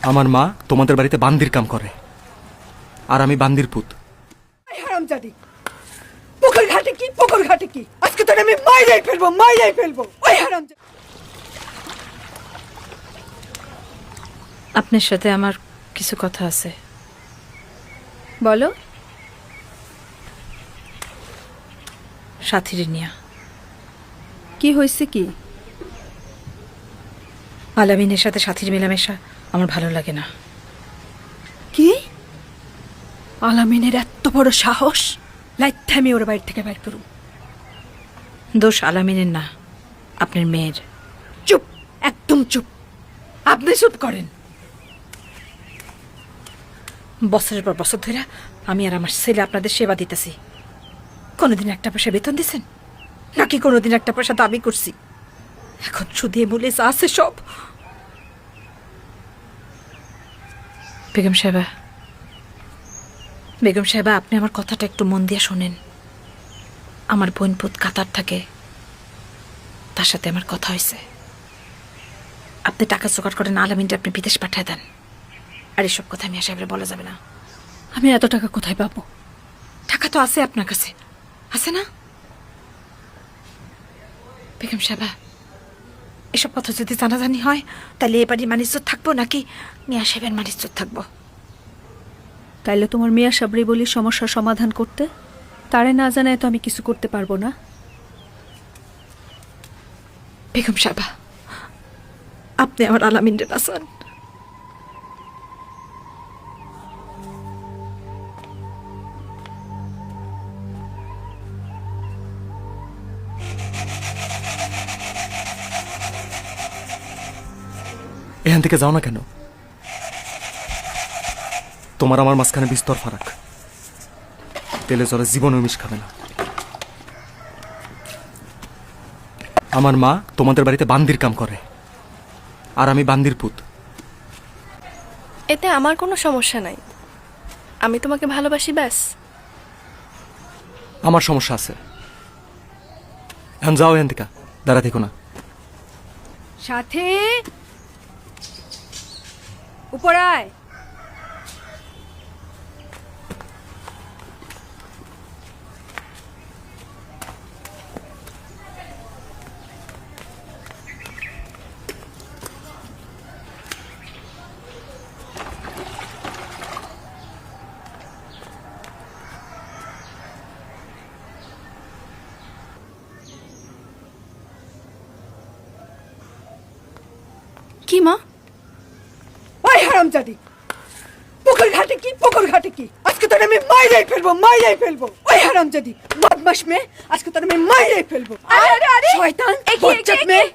আমার মা তোমাদের বাড়িতে বান্দির কাম করে, আর আমি বান্দির পুত। হারামজাদি, পুকুর ঘাটে কি, পুকুর ঘাটে কি, আজকে তোর আমি মাইরাই ফেলবো, মাইরাই ফেলবো। ওই হারামজাদি। আপনার সাথে আমার কিছু কথা আছে। বলো। সাথীর নিয়া কি হয়েছে? কি আলামিনের সাথে সাথীর মেলামেশা আমার ভালো লাগে না। কি আলামিনের এত বড় সাহস! লাইতে আমি ওর বাড়ি থেকে বের করুম। দোষ আলামিনের না, আপনার মেয়ের। চুপ, একদম চুপ। আপনি চুপ করেন। বছরের পর বছর ধরে আমি আর আমার ছেলে আপনাদের সেবা দিতেছি। কোনোদিন একটা পয়সা বেতন দিছেন নাকি কোনোদিন একটা পয়সা দাবি করছি? এখন সুদে মূলে যা আছে সব। বেগম সাহেবা, বেগম সাহেবা, আপনি আমার কথাটা একটু মন দিয়ে শোনেন। আমার বোন পুত কাতার থাকে, তার সাথে আমার কথা হয়েছে। আপনি টাকা জোগাড় করেন, আলামিনটা আপনি বিদেশ পাঠায় দেন। আর এসব কথা মিয়া সাহেবরে বলা যাবে না। আমি এত টাকা কোথায় পাবো? টাকা তো আছে আপনার কাছে, আছে না? বেগম সাহেবা, এসব কথা যদি জানাজানি হয় তাহলে এ বাড়ির মানিজ্জত থাকবো নাকি মিয়া সাহেবের মানিজ্জত থাকবো? তাইলে তোমার মিয়া সাবরি বলি সমস্যার সমাধান করতে। তারে না জানায় তো আমি কিছু করতে পারবো না। বেগম সাহেবা, আপনি আমার আলামিনরে বাঁচান। এখান থেকে যাও না কেন? তোমার আমার মাঝখানে বিস্তর ফারাক। তেলে জলে জীবনেও মিশ খাবে না। আমার মা তোমাদের বাড়িতে বান্দির কাম করে, আর আমি বান্দির পুত। এতে আমার কোনো সমস্যা নাই, আমি তোমাকে ভালোবাসি ব্যাস। আমার সমস্যা আছে। এখন যাও এখান থেকে, দাঁড়া থেকো না। সাথে উপরায়। কি মা? ওই হারামজাদি, পুকুর ঘাটে কি, পুকুর ঘাটে কি, আজকে তোর আমি মাইরাই ফেলবো, মাইরাই ফেলবো। ওই হারামজাদি, বদমাশ মেয়ে, আজকে তোর আমি মাইরাই ফেলবো। আরে, আরে, আরে! শয়তান, এ কি, বজ্জাত মেয়ে।